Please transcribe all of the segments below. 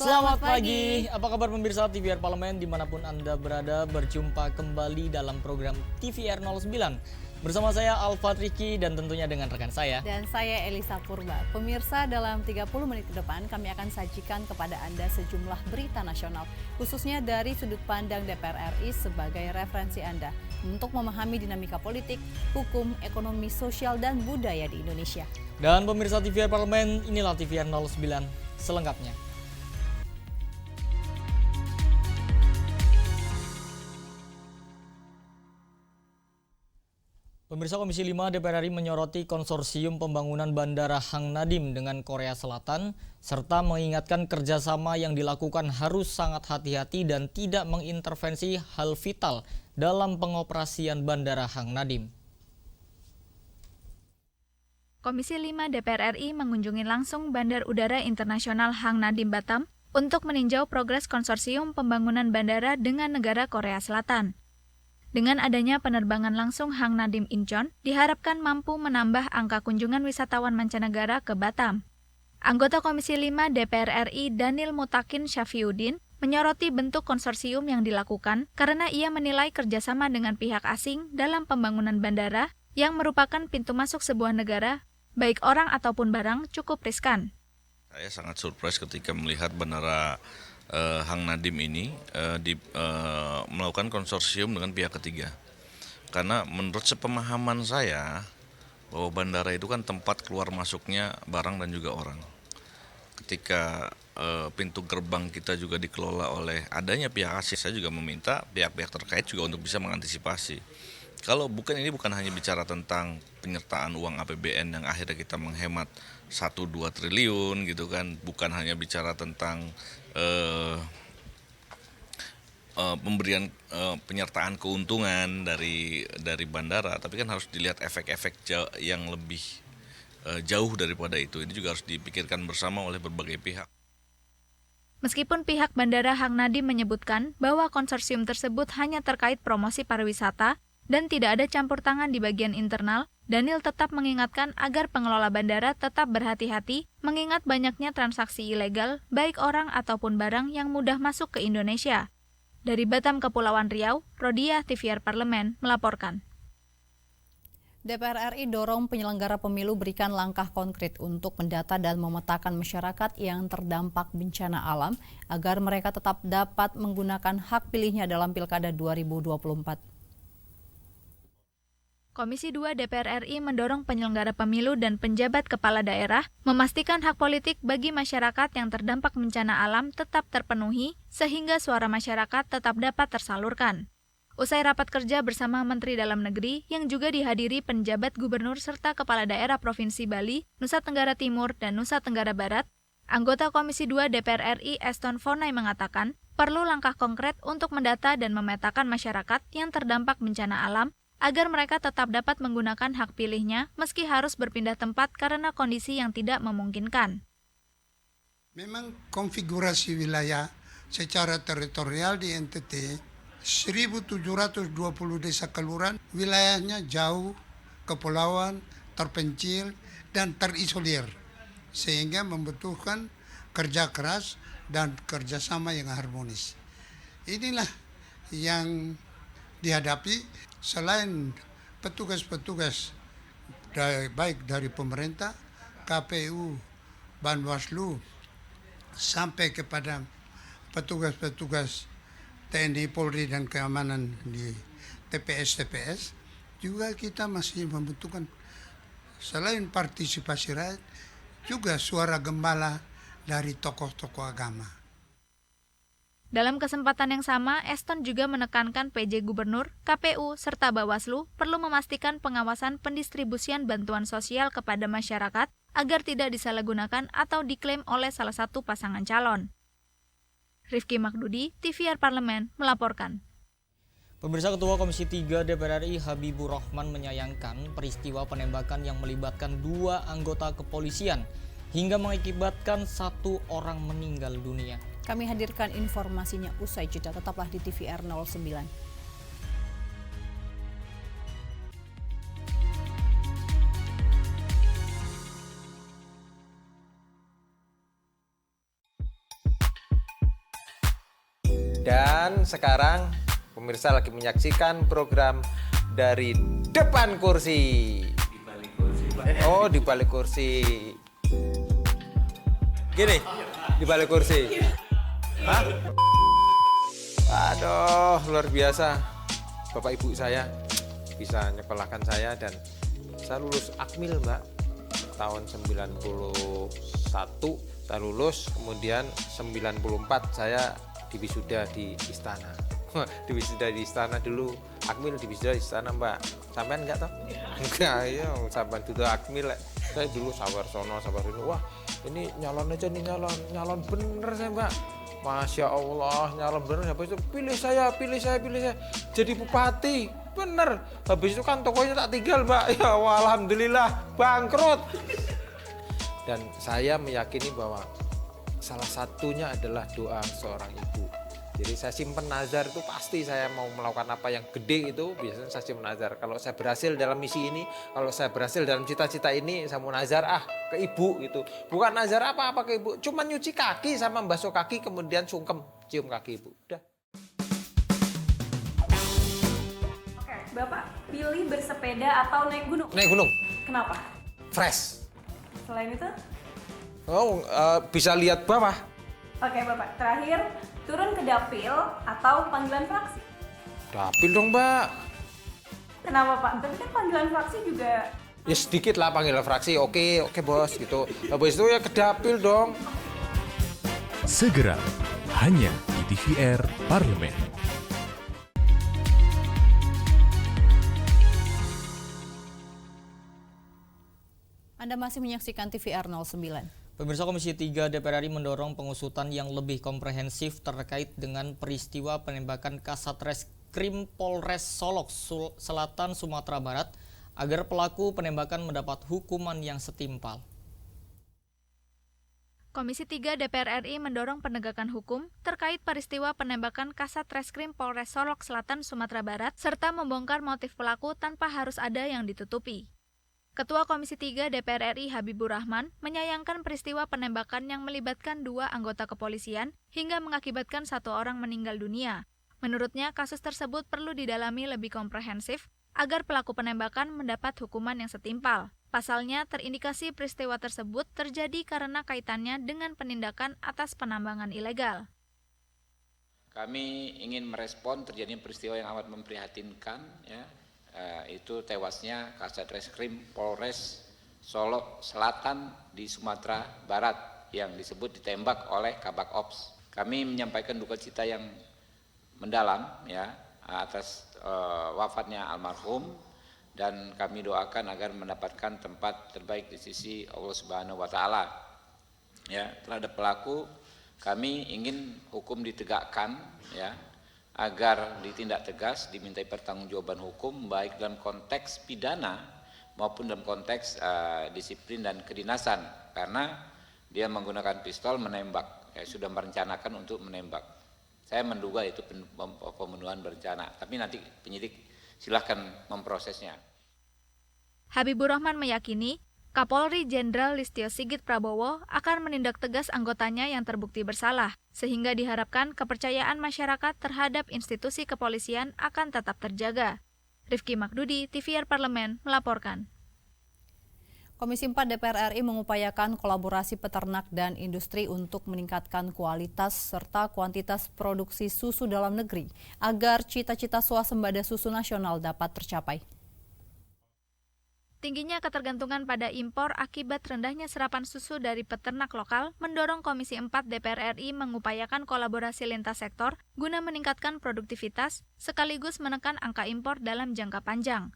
Selamat pagi. Apa kabar pemirsa TVR Parlemen dimanapun Anda berada, berjumpa kembali dalam program TVR 09. Bersama saya Alfa Triki dan tentunya dengan rekan saya. Dan saya Elisa Purba. Pemirsa, dalam 30 menit ke depan kami akan sajikan kepada Anda sejumlah berita nasional, khususnya dari sudut pandang DPR RI sebagai referensi Anda untuk memahami dinamika politik, hukum, ekonomi, sosial, dan budaya di Indonesia. Dan pemirsa TVR Parlemen, inilah TVR 09 selengkapnya. Pemirsa, Komisi 5 DPR RI menyoroti konsorsium pembangunan Bandara Hang Nadiem dengan Korea Selatan, serta mengingatkan kerjasama yang dilakukan harus sangat hati-hati dan tidak mengintervensi hal vital dalam pengoperasian Bandara Hang Nadiem. Komisi 5 DPR RI mengunjungi langsung Bandar Udara Internasional Hang Nadiem Batam untuk meninjau progres konsorsium pembangunan bandara dengan negara Korea Selatan. Dengan adanya penerbangan langsung Hang Nadiem Incheon, diharapkan mampu menambah angka kunjungan wisatawan mancanegara ke Batam. Anggota Komisi 5 DPR RI Daniel Mutakin Syafiuddin menyoroti bentuk konsorsium yang dilakukan karena ia menilai kerjasama dengan pihak asing dalam pembangunan bandara yang merupakan pintu masuk sebuah negara, baik orang ataupun barang, cukup riskan. Saya sangat surprise ketika melihat bandara Hang Nadiem ini melakukan konsorsium dengan pihak ketiga. Karena menurut sepemahaman saya, bahwa bandara itu kan tempat keluar masuknya barang dan juga orang. Ketika pintu gerbang kita juga dikelola oleh adanya pihak asing, saya juga meminta pihak-pihak terkait juga untuk bisa mengantisipasi. Kalau ini bukan hanya bicara tentang penyertaan uang APBN yang akhirnya kita menghemat 1-2 triliun gitu kan, bukan hanya bicara tentang pemberian penyertaan keuntungan dari bandara, tapi kan harus dilihat efek-efek yang lebih jauh daripada itu. Ini juga harus dipikirkan bersama oleh berbagai pihak. Meskipun pihak Bandara Hang Nadiem menyebutkan bahwa konsorsium tersebut hanya terkait promosi pariwisata dan tidak ada campur tangan di bagian internal, Daniel tetap mengingatkan agar pengelola bandara tetap berhati-hati mengingat banyaknya transaksi ilegal, baik orang ataupun barang yang mudah masuk ke Indonesia. Dari Batam, Kepulauan Riau, Rodia, TVR Parlemen, melaporkan. DPR RI dorong penyelenggara pemilu berikan langkah konkret untuk mendata dan memetakan masyarakat yang terdampak bencana alam agar mereka tetap dapat menggunakan hak pilihnya dalam Pilkada 2024. Komisi 2 DPR RI mendorong penyelenggara pemilu dan penjabat kepala daerah memastikan hak politik bagi masyarakat yang terdampak bencana alam tetap terpenuhi sehingga suara masyarakat tetap dapat tersalurkan. Usai rapat kerja bersama Menteri Dalam Negeri yang juga dihadiri penjabat gubernur serta kepala daerah Provinsi Bali, Nusa Tenggara Timur, dan Nusa Tenggara Barat, anggota Komisi 2 DPR RI Eston Fornay mengatakan perlu langkah konkret untuk mendata dan memetakan masyarakat yang terdampak bencana alam agar mereka tetap dapat menggunakan hak pilihnya meski harus berpindah tempat karena kondisi yang tidak memungkinkan. Memang konfigurasi wilayah secara teritorial di NTT 1.720 desa kelurahan, wilayahnya jauh, kepulauan, terpencil, dan terisolir, sehingga membutuhkan kerja keras dan kerjasama yang harmonis. Inilah yang dihadapi selain petugas-petugas baik dari pemerintah, KPU, Bawaslu, sampai kepada petugas-petugas TNI, Polri, dan keamanan di TPS, juga kita masih membutuhkan selain partisipasi rakyat, juga suara gembala dari tokoh-tokoh agama. Dalam kesempatan yang sama, Eston juga menekankan PJ Gubernur, KPU, serta Bawaslu perlu memastikan pengawasan pendistribusian bantuan sosial kepada masyarakat agar tidak disalahgunakan atau diklaim oleh salah satu pasangan calon. Rifki Makdudi, TVR Parlemen, melaporkan. Pemirsa, Ketua Komisi 3 DPR RI Habibur Rahman menyayangkan peristiwa penembakan yang melibatkan 2 anggota kepolisian hingga mengakibatkan 1 orang meninggal dunia. Kami hadirkan informasinya usai jeda, tetaplah di TVR 09. Dan sekarang pemirsa lagi menyaksikan program dari depan kursi. Di balik kursi, Pak. Oh, di balik kursi. Gini, di balik kursi. Hah? Aduh, luar biasa. Bapak ibu saya bisa nyekolahkan saya dan saya lulus Akmil, Mbak. Tahun 91 saya lulus, kemudian 94 saya diwisuda di istana. Diwisuda di istana dulu. Akmil diwisuda di istana, Mbak. Sampean enggak toh? Enggak, ya sampean dulu Akmil. Saya dulu sabar sono. Wah, ini nyalon aja nih, nyalon bener saya, Mbak. Masya Allah, nyalon bener. Habis itu pilih saya. Jadi bupati, bener. Habis itu kan tokonya tak tinggal, Mbak. Ya alhamdulillah, bangkrut. Dan saya meyakini bahwa salah satunya adalah doa seorang ibu. Jadi saya simpen nazar itu pasti saya mau melakukan apa yang gede itu biasanya saya simpen nazar. Kalau saya berhasil dalam misi ini, kalau saya berhasil dalam cita-cita ini, saya mau nazar ke ibu gitu. Bukan nazar apa-apa ke ibu, cuma nyuci kaki sama membasuh kaki kemudian sungkem cium kaki ibu. Udah. Oke, Bapak pilih bersepeda atau naik gunung? Naik gunung. Kenapa? Fresh. Selain itu? Oh, bisa lihat bawah. Oke, Bapak. Terakhir, turun ke dapil atau panggilan fraksi? Dapil dong, Mbak. Kenapa, Pak? Tapi kan panggilan fraksi juga... Ya sedikit lah panggilan fraksi, oke bos gitu. Habis itu ya ke dapil dong. Segera, hanya di TVR Parlemen. Anda masih menyaksikan TVR 09. Pemirsa, Komisi 3 DPR RI mendorong pengusutan yang lebih komprehensif terkait dengan peristiwa penembakan Kasat Reskrim Polres Solok, Selatan, Sumatera Barat, agar pelaku penembakan mendapat hukuman yang setimpal. Komisi 3 DPR RI mendorong penegakan hukum terkait peristiwa penembakan Kasat Reskrim Polres Solok Selatan, Sumatera Barat, serta membongkar motif pelaku tanpa harus ada yang ditutupi. Ketua Komisi 3 DPR RI Habibur Rahman menyayangkan peristiwa penembakan yang melibatkan 2 anggota kepolisian hingga mengakibatkan 1 orang meninggal dunia. Menurutnya, kasus tersebut perlu didalami lebih komprehensif agar pelaku penembakan mendapat hukuman yang setimpal. Pasalnya, terindikasi peristiwa tersebut terjadi karena kaitannya dengan penindakan atas penambangan ilegal. Kami ingin merespon terjadinya peristiwa yang amat memprihatinkan, ya. Itu tewasnya Kasat Reskrim Polres Solok Selatan di Sumatera Barat yang disebut ditembak oleh Kabak Ops. Kami menyampaikan duka cita yang mendalam, ya, atas wafatnya almarhum, dan kami doakan agar mendapatkan tempat terbaik di sisi Allah Subhanahu wa taala. Ya, terhadap pelaku kami ingin hukum ditegakkan, ya, agar ditindak tegas, dimintai pertanggungjawaban hukum baik dalam konteks pidana maupun dalam konteks disiplin dan kedinasan, karena dia menggunakan pistol menembak, ya, sudah merencanakan untuk menembak. Saya menduga itu pembunuhan berencana, tapi nanti penyidik silahkan memprosesnya. Habibur Rahman meyakini Kapolri Jenderal Listio Sigit Prabowo akan menindak tegas anggotanya yang terbukti bersalah, sehingga diharapkan kepercayaan masyarakat terhadap institusi kepolisian akan tetap terjaga. Rifki Makdudi, TVR Parlemen, melaporkan. Komisi 4 DPR RI mengupayakan kolaborasi peternak dan industri untuk meningkatkan kualitas serta kuantitas produksi susu dalam negeri agar cita-cita swasembada susu nasional dapat tercapai. Tingginya ketergantungan pada impor akibat rendahnya serapan susu dari peternak lokal mendorong Komisi 4 DPR RI mengupayakan kolaborasi lintas sektor guna meningkatkan produktivitas sekaligus menekan angka impor dalam jangka panjang.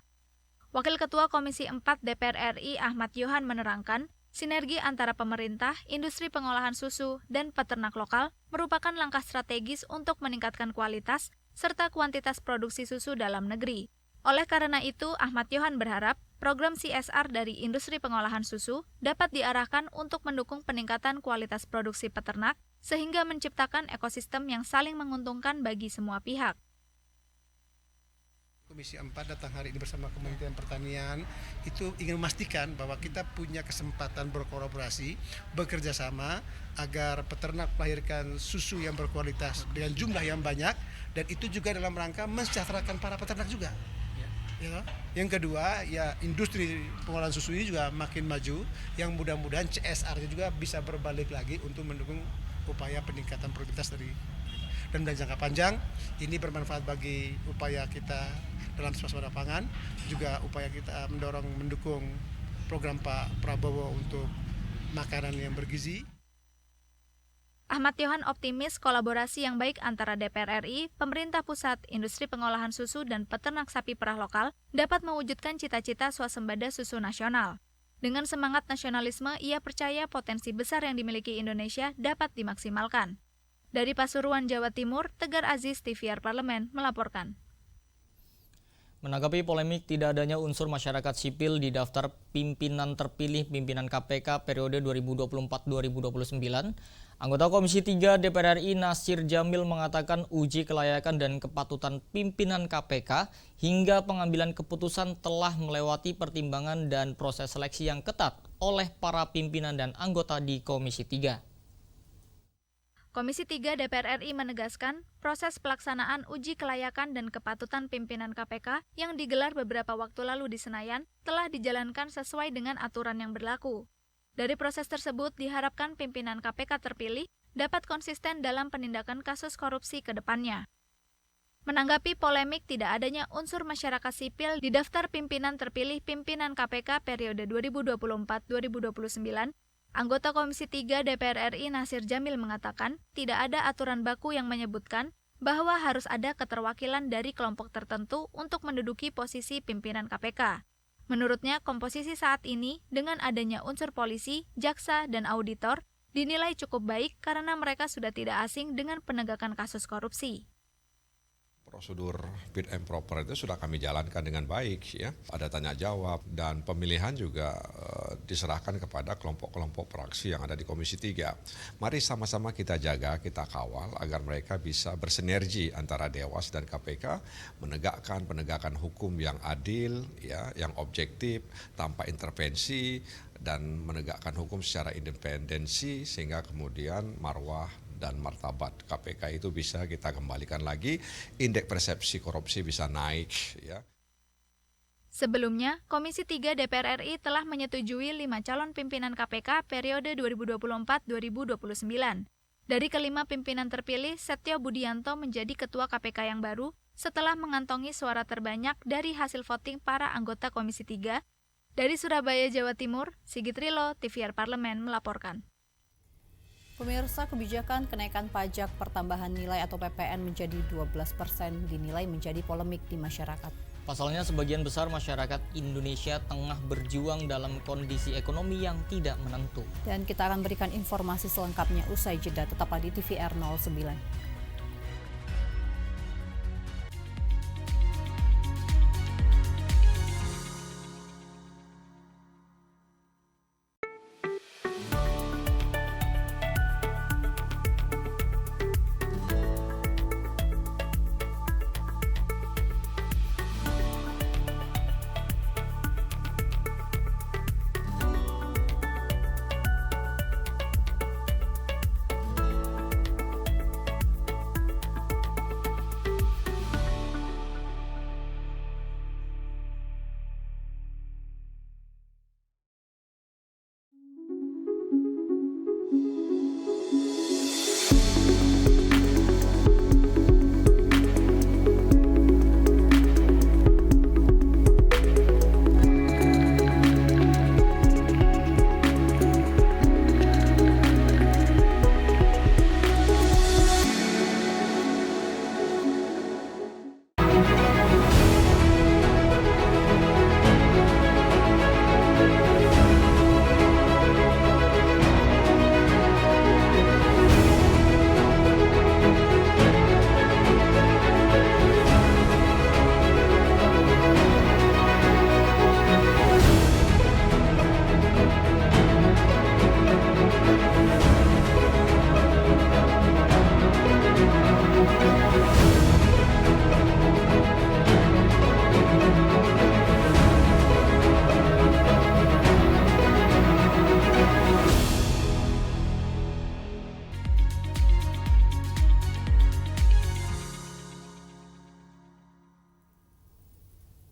Wakil Ketua Komisi 4 DPR RI Ahmad Yohan menerangkan, sinergi antara pemerintah, industri pengolahan susu, dan peternak lokal merupakan langkah strategis untuk meningkatkan kualitas serta kuantitas produksi susu dalam negeri. Oleh karena itu, Ahmad Yohan berharap program CSR dari industri pengolahan susu dapat diarahkan untuk mendukung peningkatan kualitas produksi peternak sehingga menciptakan ekosistem yang saling menguntungkan bagi semua pihak. Komisi 4 datang hari ini bersama Kementerian Pertanian itu ingin memastikan bahwa kita punya kesempatan berkolaborasi, bekerja sama agar peternak melahirkan susu yang berkualitas dengan jumlah yang banyak, dan itu juga dalam rangka mensejahterakan para peternak juga. Ya. Yang kedua, ya industri pengolahan susu ini juga makin maju, yang mudah-mudahan CSR-nya juga bisa berbalik lagi untuk mendukung upaya peningkatan produktivitas dan jangka panjang. Ini bermanfaat bagi upaya kita dalam swasembada pangan, juga upaya kita mendukung program Pak Prabowo untuk makanan yang bergizi. Ahmad Yohan optimis kolaborasi yang baik antara DPR RI, pemerintah pusat, industri pengolahan susu, dan peternak sapi perah lokal dapat mewujudkan cita-cita swasembada susu nasional. Dengan semangat nasionalisme, ia percaya potensi besar yang dimiliki Indonesia dapat dimaksimalkan. Dari Pasuruan, Jawa Timur, Tegar Aziz, TVR Parlemen, melaporkan. Menanggapi polemik tidak adanya unsur masyarakat sipil di daftar pimpinan terpilih pimpinan KPK periode 2024-2029, anggota Komisi 3 DPR RI Nasir Jamil mengatakan uji kelayakan dan kepatutan pimpinan KPK hingga pengambilan keputusan telah melewati pertimbangan dan proses seleksi yang ketat oleh para pimpinan dan anggota di Komisi 3. Komisi 3 DPR RI menegaskan proses pelaksanaan uji kelayakan dan kepatutan pimpinan KPK yang digelar beberapa waktu lalu di Senayan telah dijalankan sesuai dengan aturan yang berlaku. Dari proses tersebut diharapkan pimpinan KPK terpilih dapat konsisten dalam penindakan kasus korupsi ke depannya. Menanggapi polemik tidak adanya unsur masyarakat sipil di daftar pimpinan terpilih pimpinan KPK periode 2024-2029, anggota Komisi 3 DPR RI Nasir Jamil mengatakan tidak ada aturan baku yang menyebutkan bahwa harus ada keterwakilan dari kelompok tertentu untuk menduduki posisi pimpinan KPK. Menurutnya, komposisi saat ini dengan adanya unsur polisi, jaksa, dan auditor dinilai cukup baik karena mereka sudah tidak asing dengan penegakan kasus korupsi. Prosedur fit and proper itu sudah kami jalankan dengan baik, ya. Ada tanya jawab dan pemilihan juga diserahkan kepada kelompok-kelompok fraksi yang ada di Komisi 3. Mari sama-sama kita jaga, kita kawal agar mereka bisa bersinergi antara Dewas dan KPK menegakkan penegakan hukum yang adil, ya, yang objektif, tanpa intervensi, dan menegakkan hukum secara independensi sehingga kemudian marwah dan martabat KPK itu bisa kita kembalikan lagi, indeks persepsi korupsi bisa naik, ya. Sebelumnya, Komisi 3 DPR RI telah menyetujui 5 calon pimpinan KPK periode 2024-2029. Dari kelima pimpinan terpilih, Setio Budianto menjadi Ketua KPK yang baru setelah mengantongi suara terbanyak dari hasil voting para anggota Komisi 3. Dari Surabaya, Jawa Timur, Sigit Rilo, TVR Parlemen melaporkan. Pemirsa, kebijakan kenaikan pajak pertambahan nilai atau PPN menjadi 12% dinilai menjadi polemik di masyarakat. Pasalnya sebagian besar masyarakat Indonesia tengah berjuang dalam kondisi ekonomi yang tidak menentu. Dan kita akan berikan informasi selengkapnya usai jeda, tetaplah di TVR 09.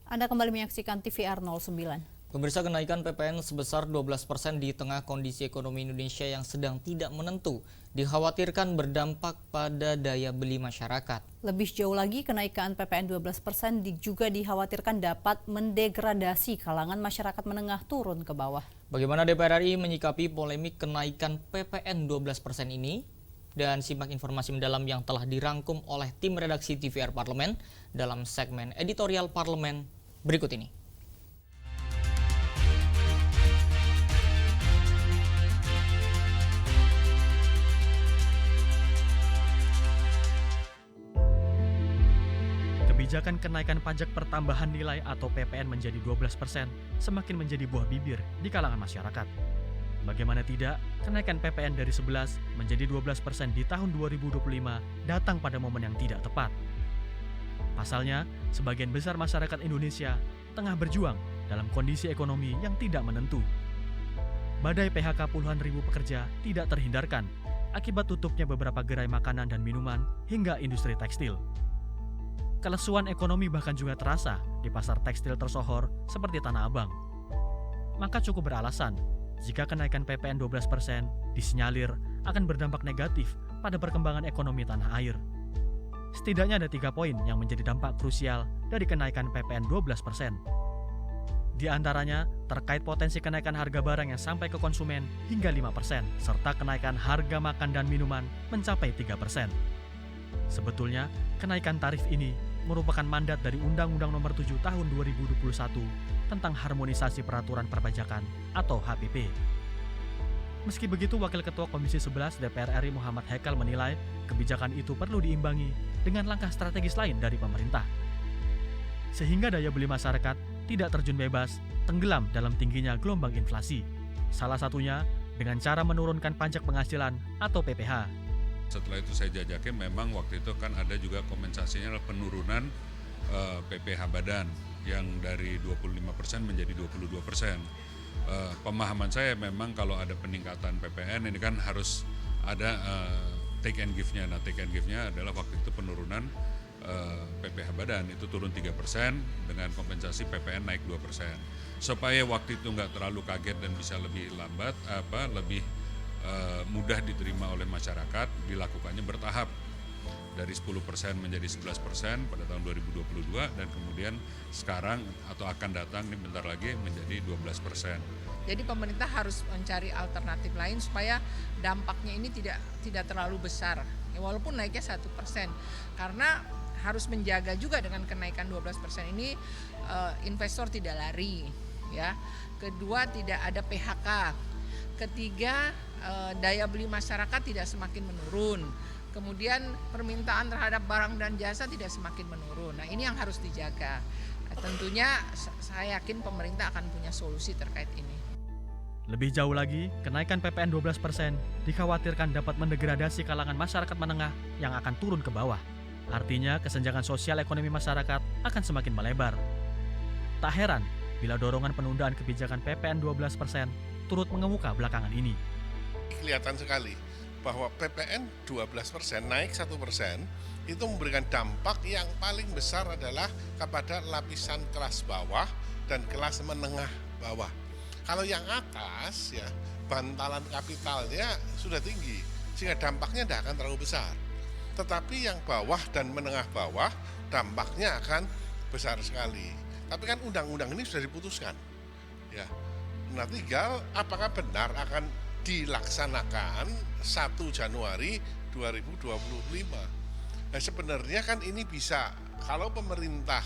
Anda kembali menyaksikan TVR 09. Pemirsa, kenaikan PPN sebesar 12% di tengah kondisi ekonomi Indonesia yang sedang tidak menentu dikhawatirkan berdampak pada daya beli masyarakat. Lebih jauh lagi, kenaikan PPN 12% juga dikhawatirkan dapat mendegradasi kalangan masyarakat menengah turun ke bawah. Bagaimana DPR RI menyikapi polemik kenaikan PPN 12% ini? Dan simak informasi mendalam yang telah dirangkum oleh tim redaksi TVR Parlemen dalam segmen editorial Parlemen berikut ini. Kebijakan kenaikan pajak pertambahan nilai atau PPN menjadi 12% semakin menjadi buah bibir di kalangan masyarakat. Bagaimana tidak, kenaikan PPN dari 11 menjadi 12% di tahun 2025 datang pada momen yang tidak tepat. Pasalnya, sebagian besar masyarakat Indonesia tengah berjuang dalam kondisi ekonomi yang tidak menentu. Badai PHK puluhan ribu pekerja tidak terhindarkan akibat tutupnya beberapa gerai makanan dan minuman hingga industri tekstil. Kelesuan ekonomi bahkan juga terasa di pasar tekstil tersohor seperti Tanah Abang. Maka cukup beralasan jika kenaikan PPN 12% disinyalir akan berdampak negatif pada perkembangan ekonomi tanah air. Setidaknya ada 3 poin yang menjadi dampak krusial dari kenaikan PPN 12%. Di antaranya terkait potensi kenaikan harga barang yang sampai ke konsumen hingga 5%, serta kenaikan harga makan dan minuman mencapai 3%. Sebetulnya, kenaikan tarif ini merupakan mandat dari Undang-Undang Nomor 7 Tahun 2021 tentang Harmonisasi Peraturan Perpajakan atau HPP. Meski begitu, Wakil Ketua Komisi 11 DPR RI Muhammad Haikal menilai kebijakan itu perlu diimbangi dengan langkah strategis lain dari pemerintah. Sehingga daya beli masyarakat tidak terjun bebas, tenggelam dalam tingginya gelombang inflasi. Salah satunya dengan cara menurunkan pajak penghasilan atau PPh. Setelah itu saya jajakin, memang waktu itu kan ada juga kompensasinya adalah penurunan PPh badan yang dari 25% menjadi 22%. Pemahaman saya memang kalau ada peningkatan PPN ini kan harus ada take and give-nya. Nah, take and give-nya adalah waktu itu penurunan PPh badan itu turun 3% dengan kompensasi PPN naik 2%. Supaya waktu itu nggak terlalu kaget dan bisa lebih lambat, lebih mudah diterima oleh masyarakat, dilakukannya bertahap dari 10% menjadi 11% pada tahun 2022 dan kemudian sekarang atau akan datang nih bentar lagi menjadi 12%. Jadi pemerintah harus mencari alternatif lain supaya dampaknya ini tidak terlalu besar. Ya, walaupun naiknya 1%, karena harus menjaga juga dengan kenaikan 12% ini investor tidak lari, ya. Kedua, tidak ada PHK. Ketiga, daya beli masyarakat tidak semakin menurun. Kemudian permintaan terhadap barang dan jasa tidak semakin menurun. Nah, ini yang harus dijaga. Tentunya saya yakin pemerintah akan punya solusi terkait ini. Lebih jauh lagi, kenaikan PPN 12% dikhawatirkan dapat mendegradasi kalangan masyarakat menengah yang akan turun ke bawah. Artinya, kesenjangan sosial ekonomi masyarakat akan semakin melebar. Tak heran bila dorongan penundaan kebijakan PPN 12% turut mengemuka belakangan ini. Kelihatan sekali bahwa PPN 12% naik 1% itu memberikan dampak yang paling besar adalah kepada lapisan kelas bawah dan kelas menengah bawah. Kalau yang atas ya bantalan kapitalnya sudah tinggi sehingga dampaknya tidak akan terlalu besar. Tetapi yang bawah dan menengah bawah dampaknya akan besar sekali. Tapi kan undang-undang ini sudah diputuskan. Ya. Nah, tinggal apakah benar akan dilaksanakan 1 Januari 2025. Nah, sebenarnya kan ini bisa, kalau pemerintah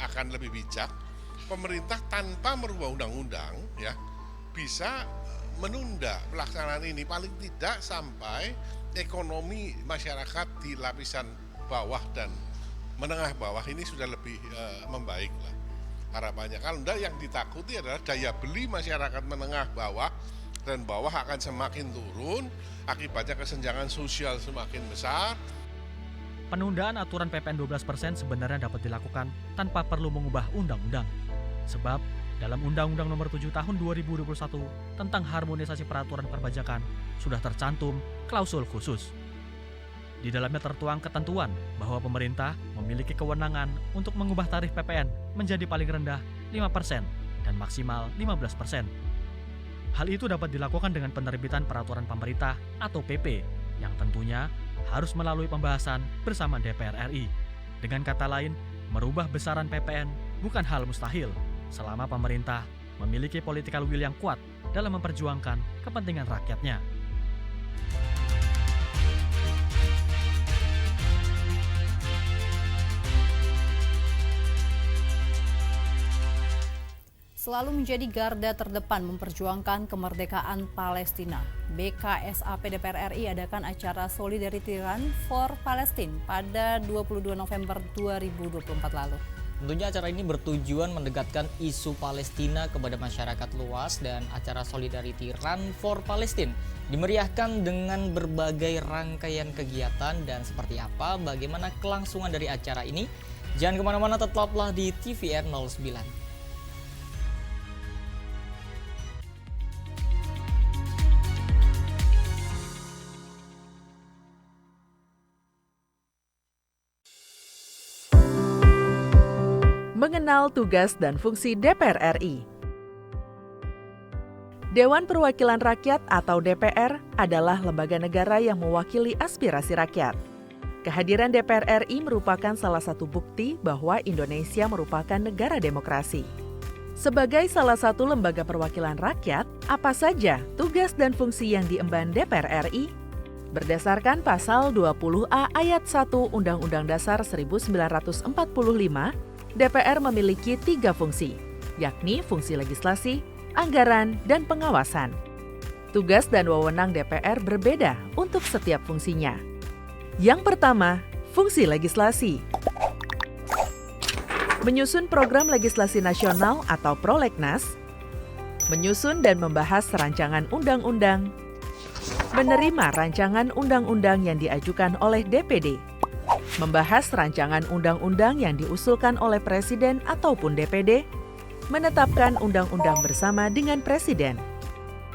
akan lebih bijak, pemerintah tanpa merubah undang-undang ya bisa menunda pelaksanaan ini paling tidak sampai ekonomi masyarakat di lapisan bawah dan menengah bawah ini sudah lebih membaik lah harapannya. Kalau enggak, yang ditakuti adalah daya beli masyarakat menengah bawah dan bawah akan semakin turun, akibatnya kesenjangan sosial semakin besar. Penundaan aturan PPN 12% sebenarnya dapat dilakukan tanpa perlu mengubah undang-undang. Sebab dalam Undang-Undang Nomor 7 Tahun 2021 tentang Harmonisasi Peraturan Perpajakan sudah tercantum klausul khusus. Di dalamnya tertuang ketentuan bahwa pemerintah memiliki kewenangan untuk mengubah tarif PPN menjadi paling rendah 5% dan maksimal 15%. Hal itu dapat dilakukan dengan penerbitan peraturan pemerintah atau PP yang tentunya harus melalui pembahasan bersama DPR RI. Dengan kata lain, merubah besaran PPN bukan hal mustahil selama pemerintah memiliki political will yang kuat dalam memperjuangkan kepentingan rakyatnya. Selalu menjadi garda terdepan memperjuangkan kemerdekaan Palestina, BKSAP DPR RI adakan acara Solidarity Run for Palestine pada 22 November 2024 lalu. Tentunya acara ini bertujuan mendekatkan isu Palestina kepada masyarakat luas dan acara Solidarity Run for Palestine dimeriahkan dengan berbagai rangkaian kegiatan. Dan seperti apa, bagaimana kelangsungan dari acara ini? Jangan kemana-mana, tetaplah di TVR 09. Mengenal tugas dan fungsi DPR RI. Dewan Perwakilan Rakyat atau DPR adalah lembaga negara yang mewakili aspirasi rakyat. Kehadiran DPR RI merupakan salah satu bukti bahwa Indonesia merupakan negara demokrasi. Sebagai salah satu lembaga perwakilan rakyat, apa saja tugas dan fungsi yang diemban DPR RI? Berdasarkan pasal 20A ayat 1 Undang-Undang Dasar 1945, DPR memiliki 3 fungsi, yakni fungsi legislasi, anggaran, dan pengawasan. Tugas dan wewenang DPR berbeda untuk setiap fungsinya. Yang pertama, fungsi legislasi. Menyusun program legislasi nasional atau prolegnas, menyusun dan membahas rancangan undang-undang, menerima rancangan undang-undang yang diajukan oleh DPD, membahas rancangan undang-undang yang diusulkan oleh Presiden ataupun DPD, menetapkan undang-undang bersama dengan Presiden,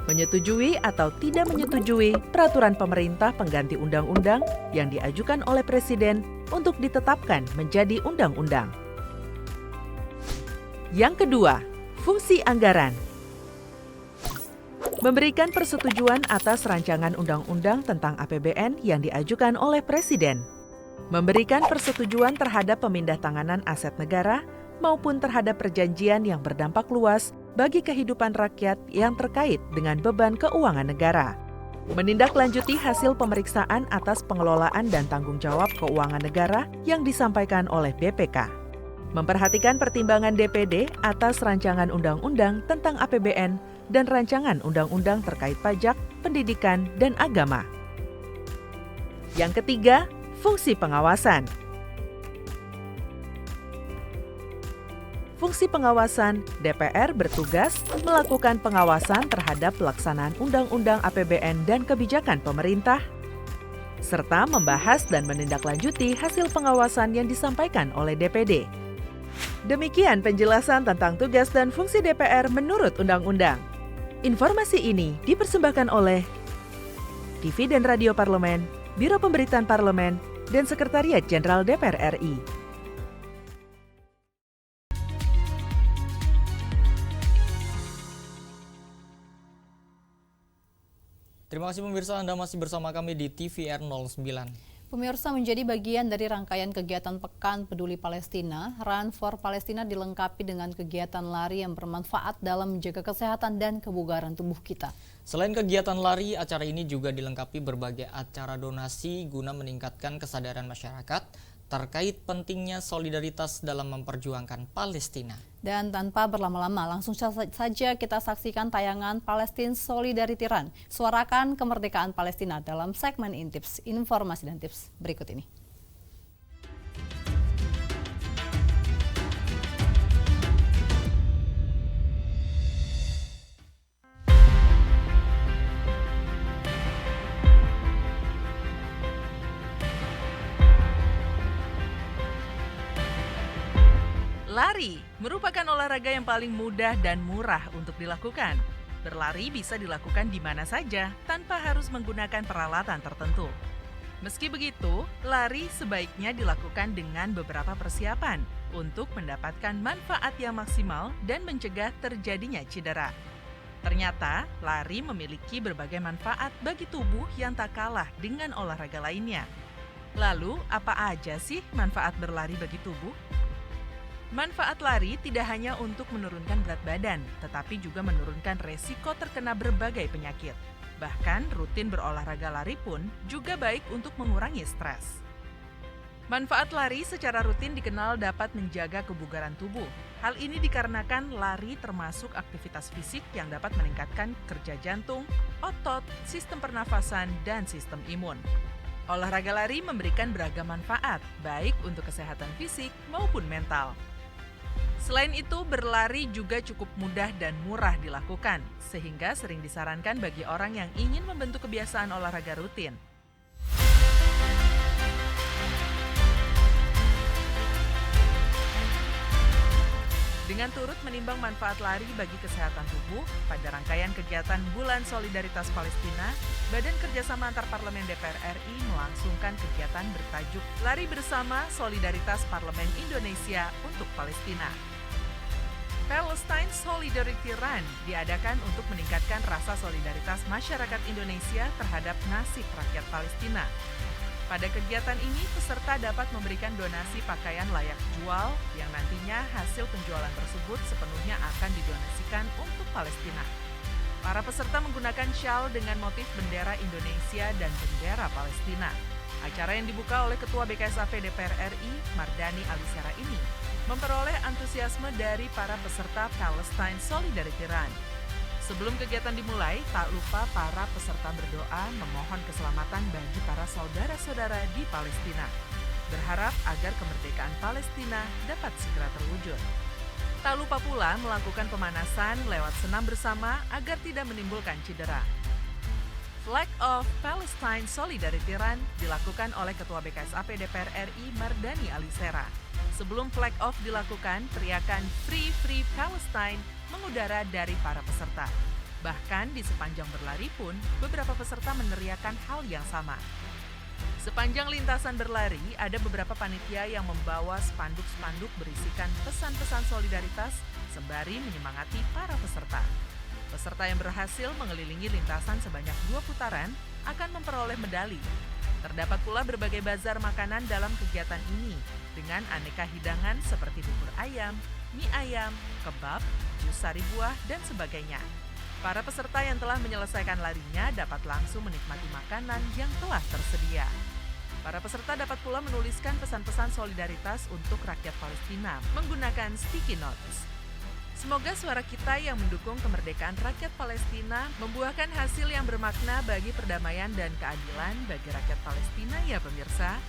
menyetujui atau tidak menyetujui peraturan pemerintah pengganti undang-undang yang diajukan oleh Presiden untuk ditetapkan menjadi undang-undang. Yang kedua, fungsi anggaran. Memberikan persetujuan atas rancangan undang-undang tentang APBN yang diajukan oleh Presiden. Memberikan persetujuan terhadap pemindah-tanganan aset negara maupun terhadap perjanjian yang berdampak luas bagi kehidupan rakyat yang terkait dengan beban keuangan negara. Menindaklanjuti hasil pemeriksaan atas pengelolaan dan tanggung jawab keuangan negara yang disampaikan oleh BPK. Memperhatikan pertimbangan DPD atas rancangan undang-undang tentang APBN dan rancangan undang-undang terkait pajak, pendidikan, dan agama. Yang ketiga, fungsi pengawasan. Fungsi pengawasan, DPR bertugas melakukan pengawasan terhadap pelaksanaan undang-undang APBN dan kebijakan pemerintah, serta membahas dan menindaklanjuti hasil pengawasan yang disampaikan oleh DPD. Demikian penjelasan tentang tugas dan fungsi DPR menurut undang-undang. Informasi ini dipersembahkan oleh TV dan Radio Parlemen, Biro Pemberitaan Parlemen, dan Sekretariat Jenderal DPR RI. Terima kasih pemirsa, Anda masih bersama kami di TVR 09. Pemirsa, menjadi bagian dari rangkaian kegiatan Pekan Peduli Palestina, Run for Palestina dilengkapi dengan kegiatan lari yang bermanfaat dalam menjaga kesehatan dan kebugaran tubuh kita. Selain kegiatan lari, acara ini juga dilengkapi berbagai acara donasi guna meningkatkan kesadaran masyarakat terkait pentingnya solidaritas dalam memperjuangkan Palestina. Dan tanpa berlama-lama, langsung saja kita saksikan tayangan Palestine Solidarity Run, suarakan kemerdekaan Palestina dalam segmen Intips, informasi dan tips berikut ini. Lari merupakan olahraga yang paling mudah dan murah untuk dilakukan. Berlari bisa dilakukan di mana saja tanpa harus menggunakan peralatan tertentu. Meski begitu, lari sebaiknya dilakukan dengan beberapa persiapan untuk mendapatkan manfaat yang maksimal dan mencegah terjadinya cedera. Ternyata, lari memiliki berbagai manfaat bagi tubuh yang tak kalah dengan olahraga lainnya. Lalu, apa aja sih manfaat berlari bagi tubuh? Manfaat lari tidak hanya untuk menurunkan berat badan, tetapi juga menurunkan resiko terkena berbagai penyakit. Bahkan rutin berolahraga lari pun juga baik untuk mengurangi stres. Manfaat lari secara rutin dikenal dapat menjaga kebugaran tubuh. Hal ini dikarenakan lari termasuk aktivitas fisik yang dapat meningkatkan kerja jantung, otot, sistem pernafasan, dan sistem imun. Olahraga lari memberikan beragam manfaat, baik untuk kesehatan fisik maupun mental. Selain itu, berlari juga cukup mudah dan murah dilakukan, sehingga sering disarankan bagi orang yang ingin membentuk kebiasaan olahraga rutin. Dengan turut menimbang manfaat lari bagi kesehatan tubuh, pada rangkaian kegiatan Bulan Solidaritas Palestina, Badan Kerjasama Antarparlemen DPR RI melangsungkan kegiatan bertajuk Lari Bersama Solidaritas Parlemen Indonesia untuk Palestina. Palestine Solidarity Run diadakan untuk meningkatkan rasa solidaritas masyarakat Indonesia terhadap nasib rakyat Palestina. Pada kegiatan ini, peserta dapat memberikan donasi pakaian layak jual yang nantinya hasil penjualan tersebut sepenuhnya akan didonasikan untuk Palestina. Para peserta menggunakan syal dengan motif bendera Indonesia dan bendera Palestina. Acara yang dibuka oleh Ketua BKSAP DPR RI, Mardani Alisera ini, memperoleh antusiasme dari para peserta Palestine Solidarity Run. Sebelum kegiatan dimulai, tak lupa para peserta berdoa memohon keselamatan bagi para saudara-saudara di Palestina. Berharap agar kemerdekaan Palestina dapat segera terwujud. Tak lupa pula melakukan pemanasan lewat senam bersama agar tidak menimbulkan cedera. Flag of Palestine Solidarity Run dilakukan oleh Ketua BKSAP DPR RI Mardani Alisera. Sebelum flag off dilakukan, teriakan Free Free Palestine mengudara dari para peserta. Bahkan di sepanjang berlari pun, beberapa peserta meneriakan hal yang sama. Sepanjang lintasan berlari, ada beberapa panitia yang membawa spanduk-spanduk berisikan pesan-pesan solidaritas sembari menyemangati para peserta. Peserta yang berhasil mengelilingi lintasan sebanyak 2 putaran akan memperoleh medali. Terdapat pula berbagai bazar makanan dalam kegiatan ini dengan aneka hidangan seperti bubur ayam, mie ayam, kebab, jus sari buah, dan sebagainya. Para peserta yang telah menyelesaikan larinya dapat langsung menikmati makanan yang telah tersedia. Para peserta dapat pula menuliskan pesan-pesan solidaritas untuk rakyat Palestina menggunakan sticky notes. Semoga suara kita yang mendukung kemerdekaan rakyat Palestina membuahkan hasil yang bermakna bagi perdamaian dan keadilan bagi rakyat Palestina ya pemirsa.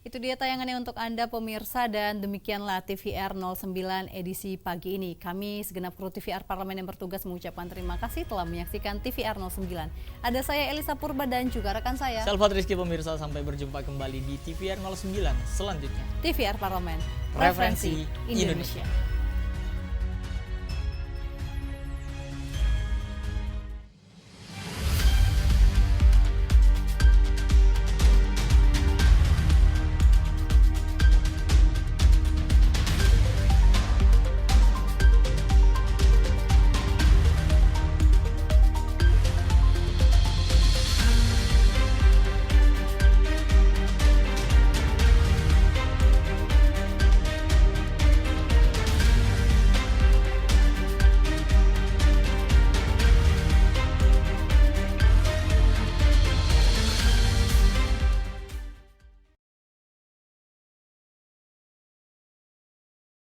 Itu dia tayangannya untuk Anda pemirsa dan demikianlah TVR 09 edisi pagi ini. Kami segenap kru TVR Parlemen yang bertugas mengucapkan terima kasih telah menyaksikan TVR 09. Ada saya Elisa Purba dan juga rekan saya Salvat Rizky pemirsa, sampai berjumpa kembali di TVR 09 selanjutnya. TVR Parlemen, Referensi Indonesia.